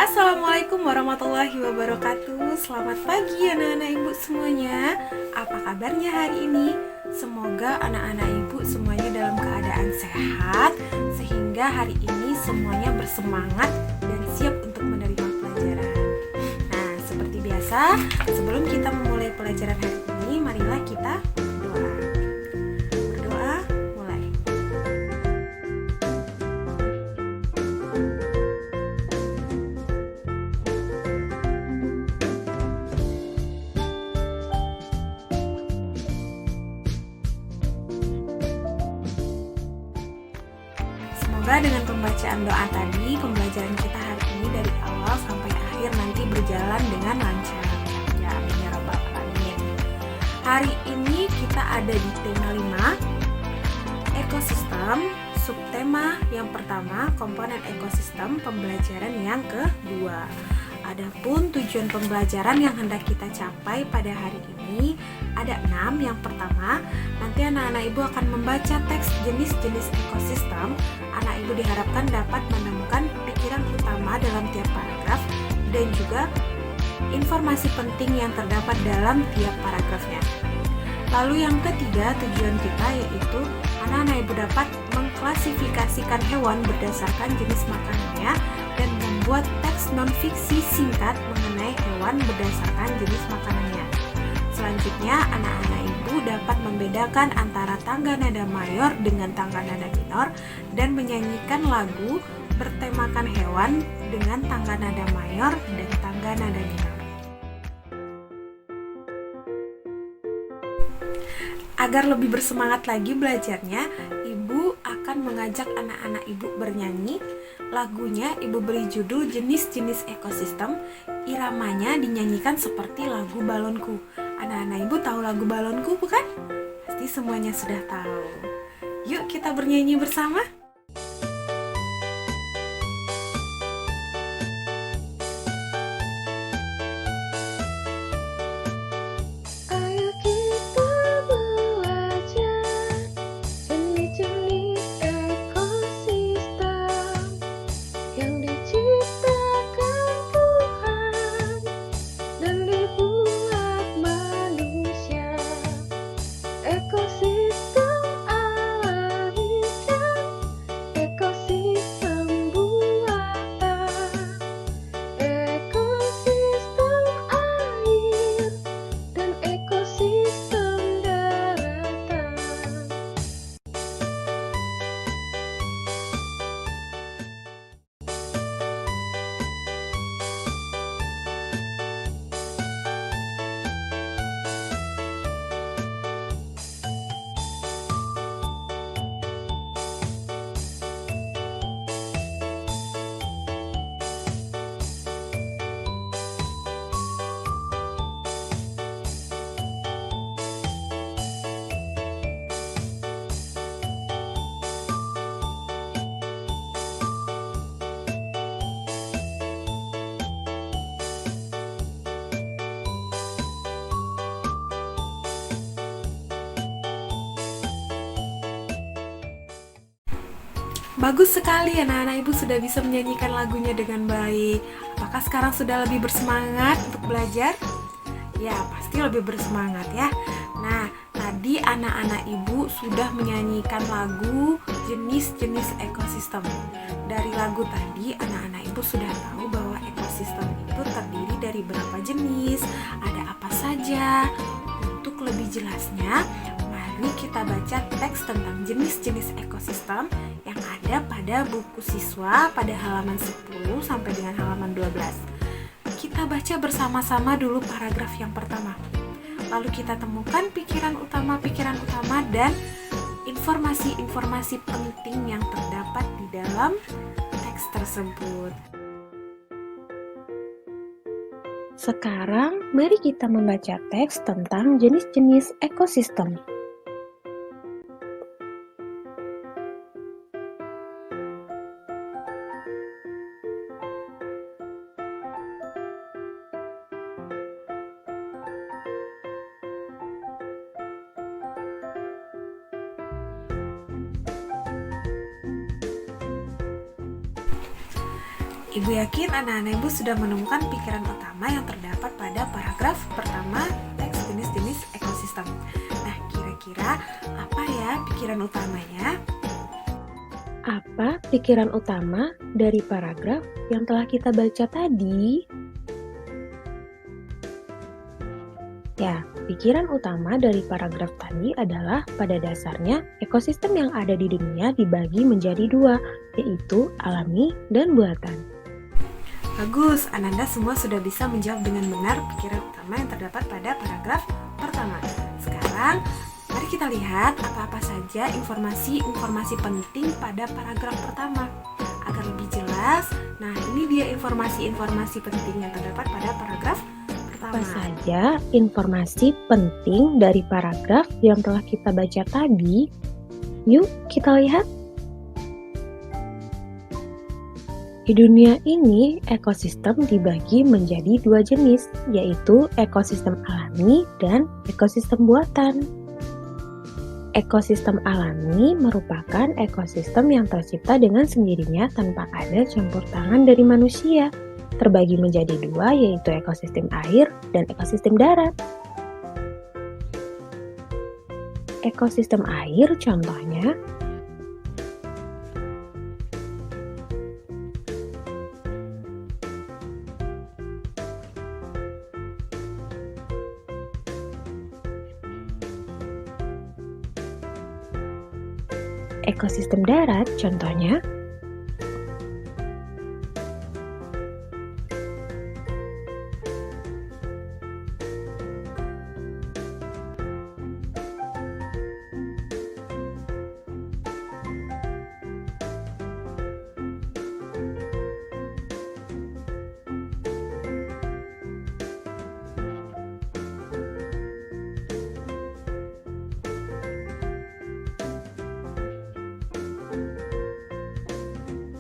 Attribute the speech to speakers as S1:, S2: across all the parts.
S1: Assalamualaikum warahmatullahi wabarakatuh. Selamat pagi anak-anak ibu semuanya. Apa kabarnya hari ini? Semoga anak-anak ibu semuanya dalam keadaan sehat, sehingga hari ini semuanya bersemangat dan siap untuk menerima pelajaran. Nah, seperti biasa, sebelum kita memulai pelajaran hari ini, marilah kita berdoa. Berdoa, mulai. Semoga dengan pembacaan doa tadi, pembelajaran kita hari ini dari awal sampai akhir nanti berjalan dengan lancar. Ya, amin ya rabbal alamin. Hari ini kita ada di tema 5, ekosistem. Subtema yang pertama, komponen ekosistem, pembelajaran yang kedua. Adapun tujuan pembelajaran yang hendak kita capai pada hari ini ada 6. Yang pertama, nanti anak-anak ibu akan membaca teks jenis-jenis ekosistem. Anak ibu diharapkan dapat menemukan pikiran utama dalam tiap paragraf dan juga informasi penting yang terdapat dalam tiap paragrafnya. Lalu yang ketiga, tujuan kita yaitu anak-anak ibu dapat mengklasifikasikan hewan berdasarkan jenis makanannya dan membuat teks non-fiksi singkat mengenai hewan berdasarkan jenis makanannya. Selanjutnya, anak-anak ibu dapat membedakan antara tangga nada mayor dengan tangga nada minor dan menyanyikan lagu bertemakan hewan dengan tangga nada mayor dan tangga nada minor. Agar lebih bersemangat lagi belajarnya, ibu akan mengajak anak-anak ibu bernyanyi. Lagunya ibu beri judul jenis-jenis ekosistem. Iramanya dinyanyikan seperti lagu Balonku. Anak-anak ibu tahu lagu Balonku bukan? Pasti semuanya sudah tahu. Yuk kita bernyanyi bersama. Bagus sekali anak-anak ibu sudah bisa menyanyikan lagunya dengan baik. Apakah sekarang sudah lebih bersemangat untuk belajar? Ya, pasti lebih bersemangat ya. Nah, tadi anak-anak ibu sudah menyanyikan lagu jenis-jenis ekosistem. Dari lagu tadi anak-anak ibu sudah tahu bahwa ekosistem itu terdiri dari berapa jenis, ada apa saja. Untuk lebih jelasnya, mari kita baca teks tentang jenis-jenis ekosistem yang ada pada buku siswa pada halaman 10 sampai dengan halaman 12. Kita baca bersama-sama dulu paragraf yang pertama. Lalu kita temukan pikiran utama dan informasi-informasi penting yang terdapat di dalam teks tersebut.
S2: Sekarang, mari kita membaca teks tentang jenis-jenis ekosistem.
S1: Ibu yakin anak-anak ibu sudah menemukan pikiran utama yang terdapat pada paragraf pertama teks jenis-jenis ekosistem. Nah, kira-kira apa ya pikiran utamanya?
S2: Apa pikiran utama dari paragraf yang telah kita baca tadi? Ya, pikiran utama dari paragraf tadi adalah pada dasarnya ekosistem yang ada di dunia dibagi menjadi dua, yaitu alami dan buatan.
S1: Bagus, Ananda semua sudah bisa menjawab dengan benar pikiran utama yang terdapat pada paragraf pertama. Sekarang, mari kita lihat apa-apa saja informasi-informasi penting pada paragraf pertama. Agar lebih jelas, nah ini dia informasi-informasi penting yang terdapat pada paragraf pertama.
S2: Apa saja informasi penting dari paragraf yang telah kita baca tadi? Yuk kita lihat. Di dunia ini, ekosistem dibagi menjadi dua jenis, yaitu ekosistem alami dan ekosistem buatan. Ekosistem alami merupakan ekosistem yang tercipta dengan sendirinya tanpa ada campur tangan dari manusia. Terbagi menjadi dua, yaitu ekosistem air dan ekosistem darat. Ekosistem air contohnya ekosistem darat contohnya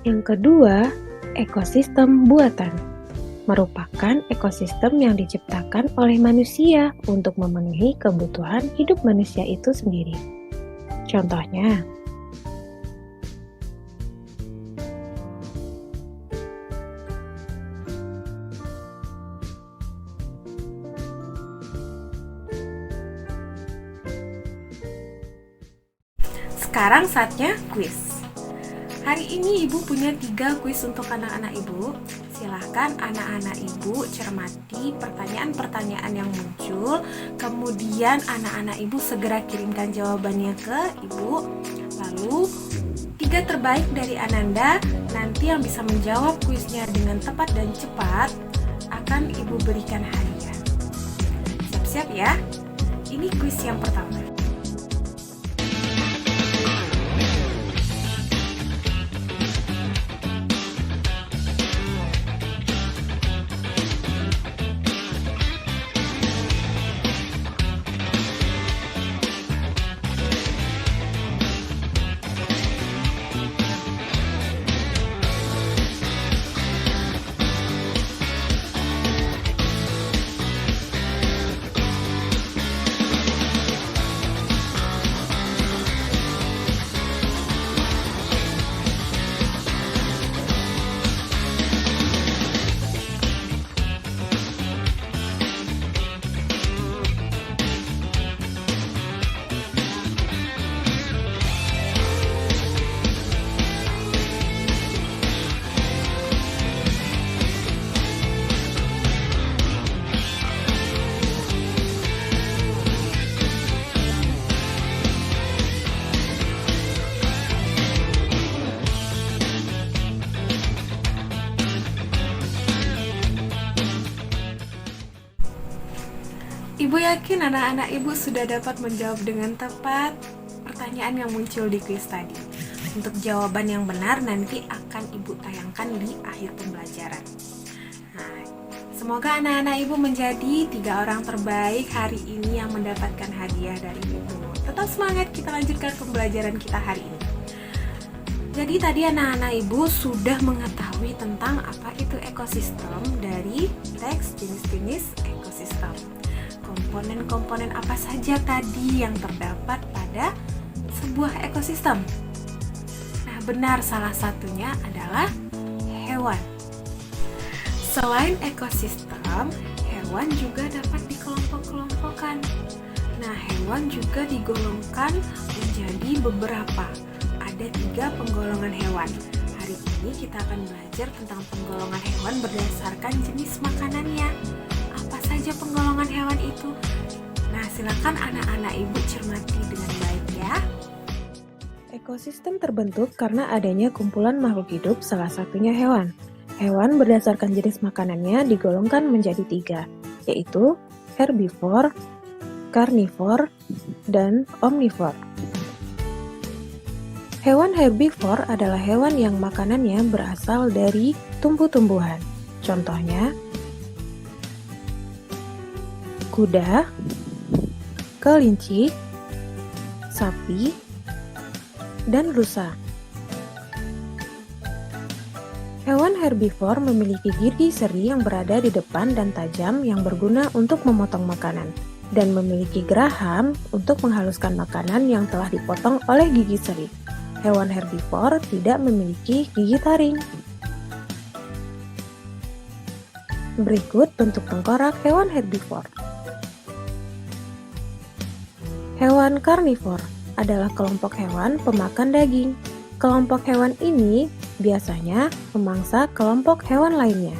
S2: Yang kedua, ekosistem buatan merupakan ekosistem yang diciptakan oleh manusia untuk memenuhi kebutuhan hidup manusia itu sendiri. Contohnya,
S1: Sekarang saatnya kuis. Hari ini ibu punya 3 kuis untuk anak-anak ibu. Silahkan anak-anak ibu cermati pertanyaan-pertanyaan yang muncul. Kemudian anak-anak ibu segera kirimkan jawabannya ke ibu. Lalu 3 terbaik dari Ananda nanti yang bisa menjawab kuisnya dengan tepat dan cepat akan ibu berikan hadiah. Siap-siap ya. Ini kuis yang pertama. Ibu yakin anak-anak ibu sudah dapat menjawab dengan tepat pertanyaan yang muncul di kuis tadi. Untuk jawaban yang benar nanti akan ibu tayangkan di akhir pembelajaran. Nah, semoga anak-anak ibu menjadi 3 orang terbaik hari ini yang mendapatkan hadiah dari ibu. Tetap semangat, kita lanjutkan pembelajaran kita hari ini. Jadi tadi anak-anak ibu sudah mengetahui tentang apa itu ekosistem dari teks jenis-jenis ekosistem. Komponen-komponen apa saja tadi yang terdapat pada sebuah ekosistem? Nah, benar, salah satunya adalah hewan. Selain ekosistem, hewan juga dapat dikelompok-kelompokkan. Nah, hewan juga digolongkan menjadi beberapa. Ada 3 penggolongan hewan. Hari ini kita akan belajar tentang penggolongan hewan berdasarkan jenis makanannya. Apa saja penggolongan hewan itu? Nah, silakan anak-anak ibu cermati dengan baik ya.
S2: Ekosistem terbentuk karena adanya kumpulan makhluk hidup, salah satunya hewan. Hewan berdasarkan jenis makanannya digolongkan menjadi 3, yaitu herbivore, karnivor, dan omnivor. Hewan herbivore adalah hewan yang makanannya berasal dari tumbuh-tumbuhan. Contohnya, kuda, kelinci, sapi, dan rusa. Hewan herbivore memiliki gigi seri yang berada di depan dan tajam yang berguna untuk memotong makanan, dan memiliki geraham untuk menghaluskan makanan yang telah dipotong oleh gigi seri. Hewan herbivore tidak memiliki gigi taring. Berikut bentuk tengkorak hewan herbivore. Hewan karnivor adalah kelompok hewan pemakan daging. Kelompok hewan ini biasanya memangsa kelompok hewan lainnya.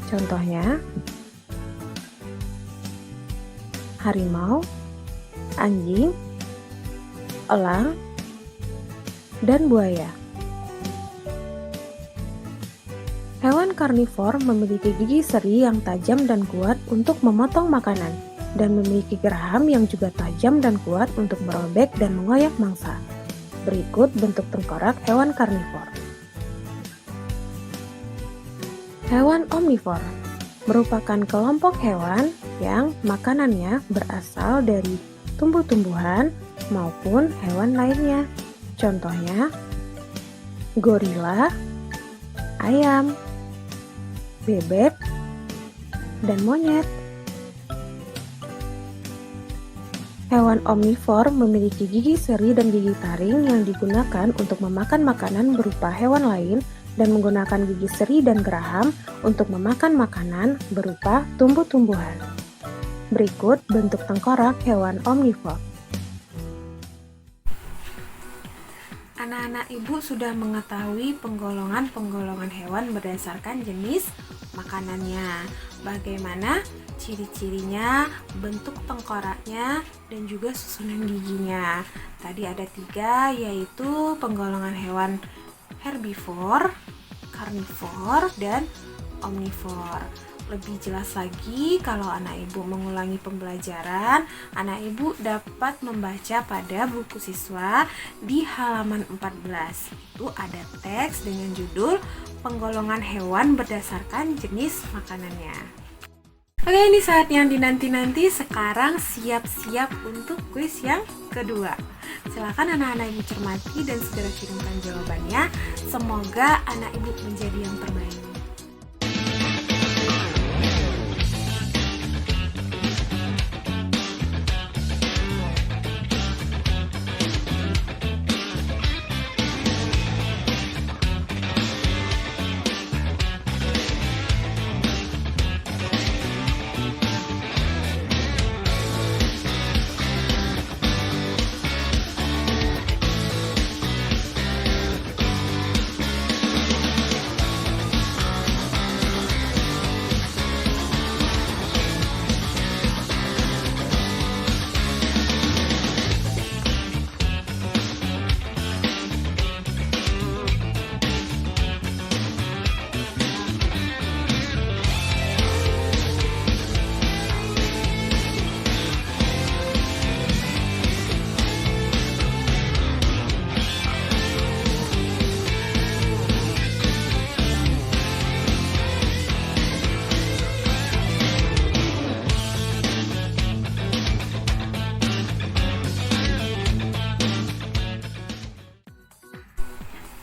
S2: Contohnya, harimau, anjing, elang, dan buaya. Hewan karnivor memiliki gigi seri yang tajam dan kuat untuk memotong makanan, dan memiliki geraham yang juga tajam dan kuat untuk merobek dan mengoyak mangsa. Berikut bentuk tengkorak hewan karnivor. Hewan omnivor merupakan kelompok hewan yang makanannya berasal dari tumbuh-tumbuhan maupun hewan lainnya. Contohnya, gorila, ayam, bebek, dan monyet. Hewan omnivor memiliki gigi seri dan gigi taring yang digunakan untuk memakan makanan berupa hewan lain dan menggunakan gigi seri dan geraham untuk memakan makanan berupa tumbuh-tumbuhan. Berikut bentuk tengkorak hewan omnivor.
S1: Anak-anak ibu sudah mengetahui penggolongan-penggolongan hewan berdasarkan jenis makanannya. Bagaimana ciri-cirinya, bentuk tengkoraknya, dan juga susunan giginya. Tadi ada 3, yaitu penggolongan hewan herbivore, karnivor, dan omnivor. Lebih jelas lagi, kalau anak ibu mengulangi pembelajaran, anak ibu dapat membaca pada buku siswa di halaman 14. Itu ada teks dengan judul penggolongan hewan berdasarkan jenis makanannya. Oke, ini saat yang dinanti-nanti. Sekarang siap-siap untuk kuis yang kedua. Silakan anak-anak ibu cermati dan segera kirimkan jawabannya. Semoga anak ibu menjadi yang terbaik.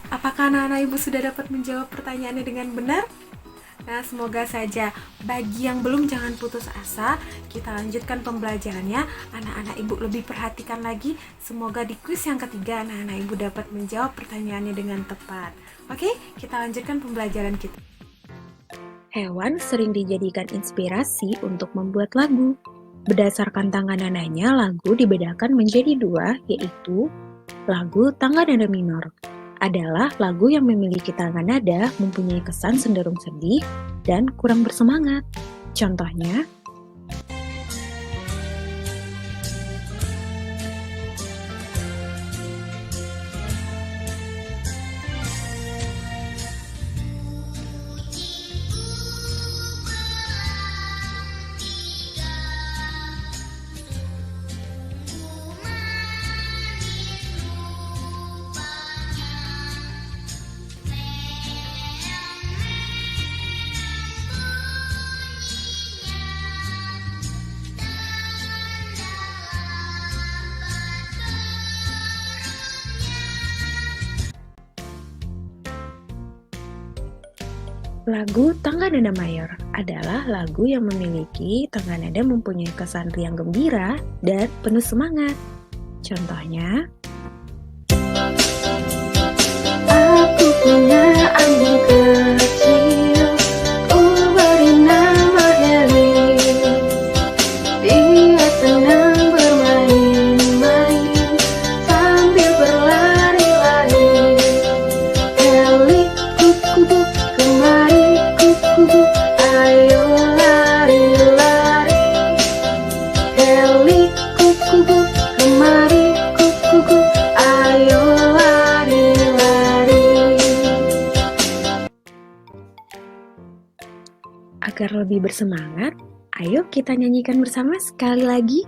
S1: Apakah anak-anak ibu sudah dapat menjawab pertanyaannya dengan benar? Nah, semoga saja. Bagi yang belum, jangan putus asa. Kita lanjutkan pembelajarannya. Anak-anak ibu lebih perhatikan lagi. Semoga di kuis yang ketiga anak-anak ibu dapat menjawab pertanyaannya dengan tepat. Oke, kita lanjutkan pembelajaran kita.
S2: Hewan sering dijadikan inspirasi untuk membuat lagu. Berdasarkan tangga nadanya, lagu dibedakan menjadi dua, yaitu lagu tangga nada minor adalah lagu yang memiliki tangga nada mempunyai kesan cenderung sedih dan kurang bersemangat. Contohnya, lagu tangga nada mayor adalah lagu yang memiliki tangga nada mempunyai kesan riang gembira dan penuh semangat. Contohnya, aku punya adik kecil, ku beri nama Heli. Dia senang bermain-main sambil berlari-lari. Heli, kuku kemari, kuku, ayo lari-lari. Heli, kuku kemari, kuku, ayo lari-lari. Agar lebih bersemangat, ayo kita nyanyikan bersama sekali lagi.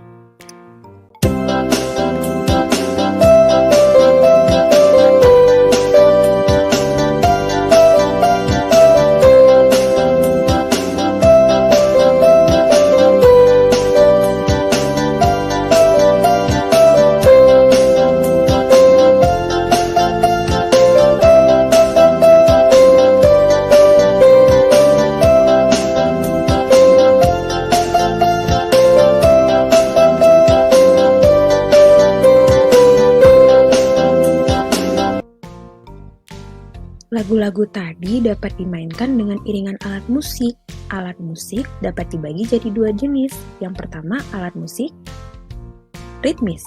S2: Lagu-lagu tadi dapat dimainkan dengan iringan alat musik. Alat musik dapat dibagi jadi dua jenis. Yang pertama, alat musik ritmis,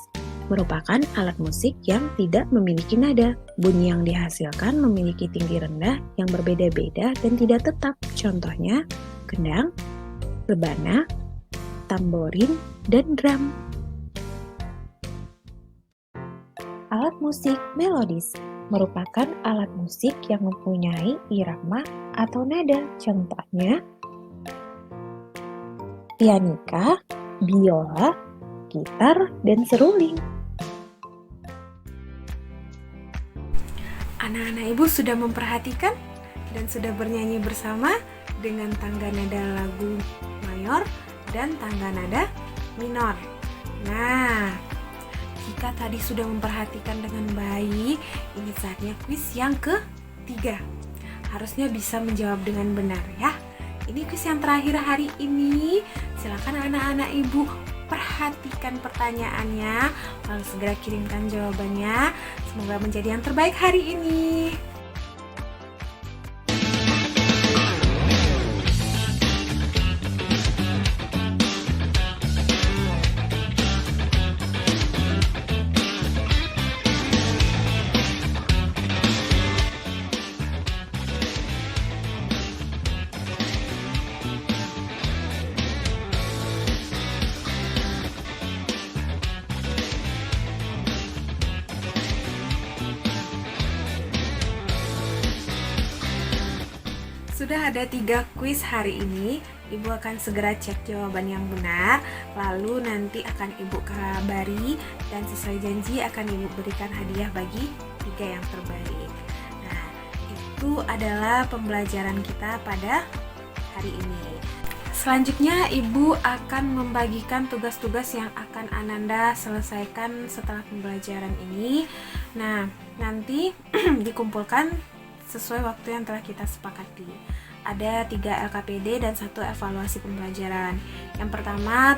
S2: merupakan alat musik yang tidak memiliki nada. Bunyi yang dihasilkan memiliki tinggi rendah yang berbeda-beda dan tidak tetap. Contohnya, kendang, rebana, tamborin, dan drum. Alat musik melodis merupakan alat musik yang mempunyai irama atau nada. Contohnya, pianika, biola, gitar, dan seruling.
S1: Anak-anak ibu sudah memperhatikan dan sudah bernyanyi bersama dengan tangga nada lagu mayor dan tangga nada minor. Nah, jika tadi sudah memperhatikan dengan baik, ini saatnya kuis yang ketiga. Harusnya bisa menjawab dengan benar ya. Ini kuis yang terakhir hari ini. Silakan anak-anak ibu perhatikan pertanyaannya, lalu segera kirimkan jawabannya. Semoga menjadi yang terbaik hari ini. Sudah ada 3 kuis hari ini. Ibu akan segera cek jawaban yang benar, lalu nanti akan Ibu kabari dan sesuai janji akan Ibu berikan hadiah bagi 3 yang terbaik. Nah, itu adalah pembelajaran kita pada hari ini. Selanjutnya Ibu akan membagikan tugas-tugas yang akan Ananda selesaikan setelah pembelajaran ini. Nah, nanti dikumpulkan sesuai waktu yang telah kita sepakati. Ada 3 LKPD dan 1 evaluasi pembelajaran. Yang pertama,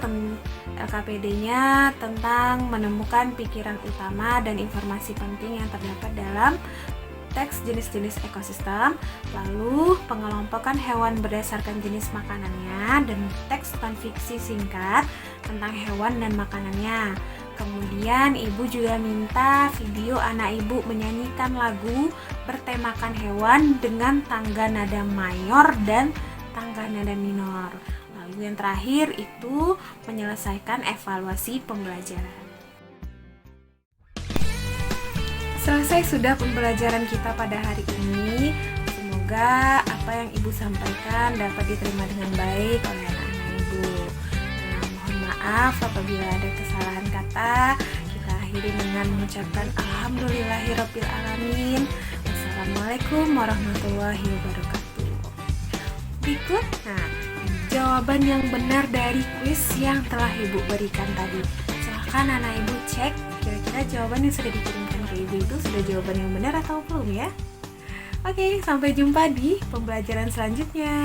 S1: LKPD-nya tentang menemukan pikiran utama dan informasi penting yang terdapat dalam teks jenis-jenis ekosistem, lalu pengelompokan hewan berdasarkan jenis makanannya, dan teks non-fiksi singkat tentang hewan dan makanannya. Kemudian ibu juga minta video anak ibu menyanyikan lagu bertemakan hewan dengan tangga nada mayor dan tangga nada minor. Lalu yang terakhir itu menyelesaikan evaluasi pembelajaran. Selesai sudah pembelajaran kita pada hari ini. Semoga apa yang ibu sampaikan dapat diterima dengan baik oleh anak-anak ibu. Mohon maaf apabila ada kesalahan kata. Kita akhiri dengan mengucapkan alhamdulillahirobbilalamin. Wassalamualaikum warahmatullahi wabarakatuh. Berikut jawaban yang benar dari kuis yang telah ibu berikan tadi. Silahkan anak ibu cek kira-kira jawaban yang sudah dikirimkan ke ibu itu sudah jawaban yang benar atau belum ya. Oke, sampai jumpa di pembelajaran selanjutnya.